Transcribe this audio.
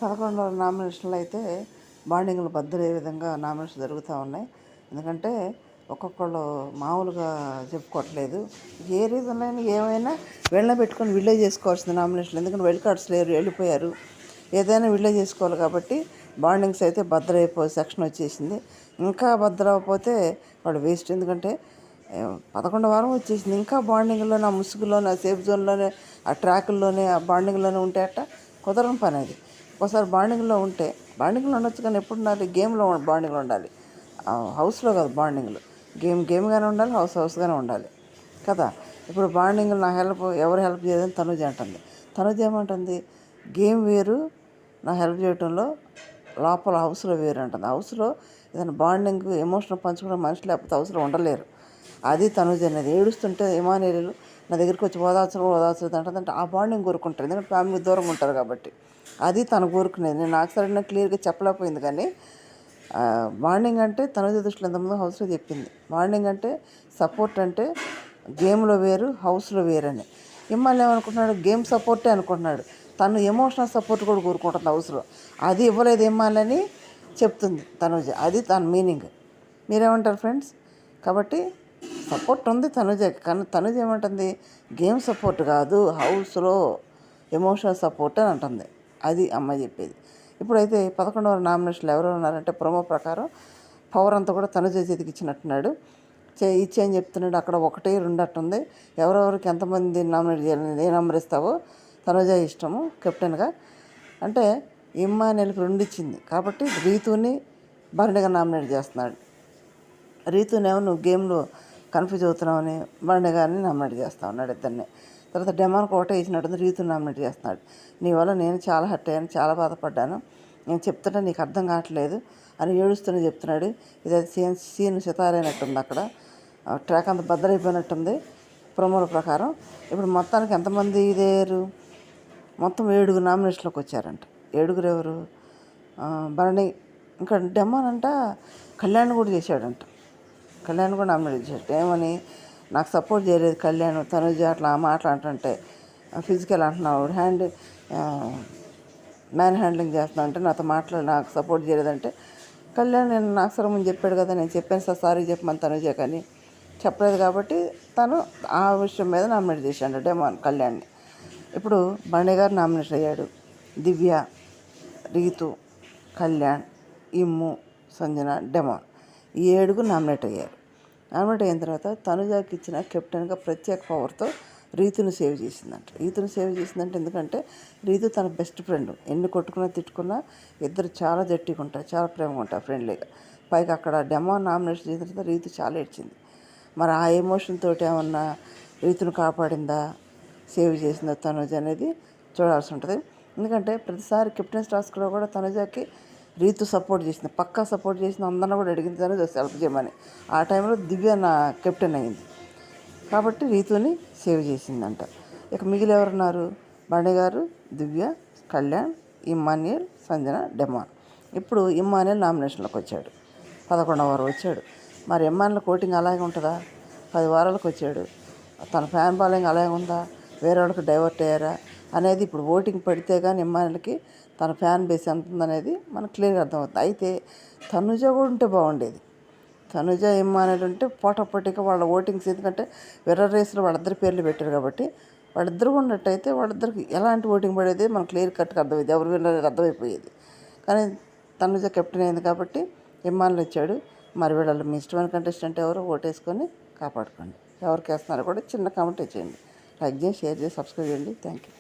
11వ నామినేషన్లు అయితే బాండింగ్లు బద్దలయ్యే విధంగా నామినేషన్ జరుగుతూ ఉన్నాయి. ఎందుకంటే ఒక్కొక్కళ్ళు మామూలుగా చెప్పుకోవట్లేదు. ఏ రీజన్లో అయినా ఏమైనా వీళ్ళనే పెట్టుకొని వీళ్ళే చేసుకోవాల్సింది నామినేషన్లు. ఎందుకంటే వైల్డ్ కార్డ్స్ లేరు, వెళ్ళిపోయారు. ఏదైనా వీళ్ళే చేసుకోవాలి కాబట్టి బాండింగ్స్ అయితే భద్రైపోయి సెక్షన్ వచ్చేసింది. ఇంకా భద్రకపోతే వాళ్ళు వేస్ట్. ఎందుకంటే 11వ వారం వచ్చేసింది. ఇంకా బాండింగ్లోనే, ఆ ముసుగులోనే, ఆ సేఫ్ జోన్లోనే, ఆ ట్రాకుల్లోనే, ఆ బాండింగ్లోనే ఉంటే అట్ట కుదరని పని అది. ఒకసారి బాండింగ్లో ఉంటే బాండింగ్లో ఉండొచ్చు, కానీ ఎప్పుడు ఉండాలి? గేమ్లో బాండింగ్లో ఉండాలి, హౌస్లో కాదు. బాండింగ్లు గేమ్గానే ఉండాలి, హౌస్గానే ఉండాలి కదా. ఇప్పుడు బాండింగ్లు నా ఎవరు హెల్ప్ చేయదని తనుజ అంటుంది. తనుజ ఏమంటుంది? గేమ్ వేరు, నా హెల్ప్ చేయటంలో లోపల హౌస్లో వేరు అంటుంది. హౌస్లో ఏదైనా బాండింగ్ ఎమోషనల్ పంచుకునే మనిషి లేకపోతే హౌస్లో ఉండలేరు. అది తనుజ అనేది. ఏడుస్తుంటే ఇమానుయేలు నా దగ్గరికి వచ్చి ఓదార్చలేదు అంటుందంటే ఆ బాండింగ్ కోరుకుంటారు. ఎందుకంటే ఫ్యామిలీ దూరంగా ఉంటారు కాబట్టి. అది తను కోరుకునేది. నేను నాకు సరైన క్లియర్గా చెప్పలేకపోయింది, కానీ బాండింగ్ అంటే తనుజ దృష్టిలో ఎంతమంది హౌస్లో చెప్పింది. బాండింగ్ అంటే సపోర్ట్ అంటే గేమ్లో వేరు, హౌస్లో వేరని. ఇమ్మాలి ఏమనుకుంటున్నాడు? గేమ్ సపోర్టే అనుకుంటున్నాడు. తను ఎమోషనల్ సపోర్ట్ కూడా కోరుకుంటుంది హౌస్లో. అది ఇవ్వలేదు ఇమ్మాలని చెప్తుంది తనుజ. అది తన మీనింగ్. మీరేమంటారు ఫ్రెండ్స్? కాబట్టి సపోర్ట్ ఉంది తనుజకి, కానీ తనుజ ఏమంటుంది? గేమ్ సపోర్ట్ కాదు, హౌస్లో ఎమోషనల్ సపోర్ట్ అని అంటుంది. అది అమ్మాయి చెప్పేది. ఇప్పుడైతే 11వ నామినేషన్లు ఎవరు ఉన్నారంటే ప్రమో ప్రకారం పవర్ అంతా కూడా తనుజ చేతికి ఇచ్చినట్టున్నాడు. ఇచ్చేయని చెప్తున్నాడు. అక్కడ 1, 2 అట్టుంది. ఎవరెవరికి ఎంతమంది నామినేట్ చేయాలని ఏ నెంబర్ ఇస్తావో తనుజ ఇష్టము కెప్టెన్గా. అంటే ఇమ్మానుయేల్కి 2 ఇచ్చింది కాబట్టి రీతుని భరణిగా నామినేట్ చేస్తున్నాడు. రీతునేమో నువ్వు గేమ్లో కన్ఫ్యూజ్ అవుతున్నావని భరణి గారిని నామినేట్ చేస్తా ఉన్నాడు ఇద్దరిని. తర్వాత డెమాన్కి ఒకటే ఇచ్చినట్టుంది, రీతుని నామినేట్ చేస్తున్నాడు. నీ వల్ల నేను చాలా హర్ట్ అయ్యాను, చాలా బాధపడ్డాను, నేను చెప్తుంటే నీకు అర్థం కావట్లేదు అని ఏడుస్తూనే చెప్తున్నాడు. ఇదైతే సీన్ సితారైనట్టుంది. అక్కడ ట్రాక్ అంత బద్దలైపోయినట్టుంది ప్రమోల ప్రకారం. ఇప్పుడు మొత్తానికి ఎంతమంది ఇదేరు? మొత్తం 7 నామినేషన్లోకి వచ్చారంట. 7 ఎవరు? భరణి, ఇంకా డెమాన్ అంట కళ్యాణ్ కూడా చేశాడంట. కళ్యాణ్ కూడా నామినేట్ చేశాడు. ఏమని? నాకు సపోర్ట్ చేయలేదు కళ్యాణ్, తనుజ అట్లా మాట్లాడుతుంటే ఫిజికల్ అంటున్నావు, మ్యాన్ హ్యాండ్లింగ్ చేస్తున్నావు అంటే నాతో నాకు సపోర్ట్ చేయలేదంటే కళ్యాణ్ నేను నాకు సరమని చెప్పాడు కదా, నేను చెప్పాను సార్ సారీ చెప్పమని తనుజ, కానీ చెప్పలేదు కాబట్టి తను ఆ విషయం మీద నామినేట్ చేశాడు డెమాన్ కళ్యాణ్ని. ఇప్పుడు బండి గారు నామినేట్ అయ్యాడు. దివ్య, రీతు, కళ్యాణ్, ఇమ్ము, సంజన, డెమాన్ ఈ 7 నామినేట్ అయ్యారు. నామినేట్ అయిన తర్వాత తనుజాకి ఇచ్చిన కెప్టెన్గా ప్రత్యేక పవర్తో రీతుని సేవ్ చేసిందంట. రీతుని సేవ్ చేసిందంటే ఎందుకంటే రీతు తన బెస్ట్ ఫ్రెండ్. ఎన్ని కొట్టుకున్నా తిట్టుకున్నా ఇద్దరు చాలా జట్టిగా ఉంటారు, చాలా ప్రేమగా ఉంటారు, ఫ్రెండ్లీగా. పైగా అక్కడ డెమాన్ నామినేషన్ చేసిన తర్వాత రీతు చాలా ఏడ్చింది. మరి ఆ ఎమోషన్ తోటి ఏమన్నా రీతును కాపాడిందా, సేవ్ చేసిందా తనుజ అనేది చూడాల్సి ఉంటుంది. ఎందుకంటే ప్రతిసారి కెప్టెన్స్ టాస్క్లో కూడా తనుజకి రీతు సపోర్ట్ చేసింది, పక్కా సపోర్ట్ చేసింది. అందరిని కూడా అడిగింది తనుజ హెల్ప్ చేయమని. ఆ టైంలో దివ్య నా కెప్టెన్ అయింది కాబట్టి రీతుని సేవ్ చేసిందంట. ఇక మిగిలి ఎవరున్నారు? బండి గారు, దివ్య, కళ్యాణ్, ఇమ్మాన్యుయల్, సంజన, డెమాన్. ఇప్పుడు ఇమ్మాన్యుయల్ నామినేషన్లోకి వచ్చాడు. 11వ వారం వచ్చాడు. మరి ఇమ్మాన్యుయల్ కోటింగ్ అలాగే ఉంటుందా? 10 వారాలకు వచ్చాడు. తన ఫ్యాన్ ఫాలోయింగ్ అలాగే ఉందా? వేరే వాళ్ళకి డైవర్ట్ అయ్యారా అనేది ఇప్పుడు ఓటింగ్ పడితే కానీ ఇమ్మాన్యుయల్కి తన ఫ్యాన్ బేస్ ఎంత ఉందనేది మనకు క్లియర్గా అర్థమవుతుంది. అయితే తనుజ కూడా ఉంటే బాగుండేది. తనుజ ఇమ్మాన్యుయల్ ఉంటే పోటాపోటీగా వాళ్ళ ఓటింగ్స్, ఎందుకంటే వేరే రేస్లో వాళ్ళిద్దరి పేర్లు పెట్టారు కాబట్టి వాళ్ళిద్దరు ఉన్నట్టయితే వాళ్ళిద్దరికి ఎలాంటి ఓటింగ్ పడేది మనకు క్లియర్ కట్గా అర్థమైంది, ఎవరు విన్నర్ అర్థమైపోయేది. కానీ తనుజ కెప్టెన్ అయింది కాబట్టి ఇమ్మాన్యుయల్ ఇచ్చాడు. మరి వీళ్ళు మీ ఇష్టమైన కంటెస్టెంట్ ఎవరో ఓటేసుకొని కాపాడుకోండి. ఎవరికి వేస్తున్నారో కూడా చిన్న కామెంట్ చేయండి. లైక్ చేసి, షేర్ చేసి, సబ్స్క్రైబ్ చేయండి. Thank you.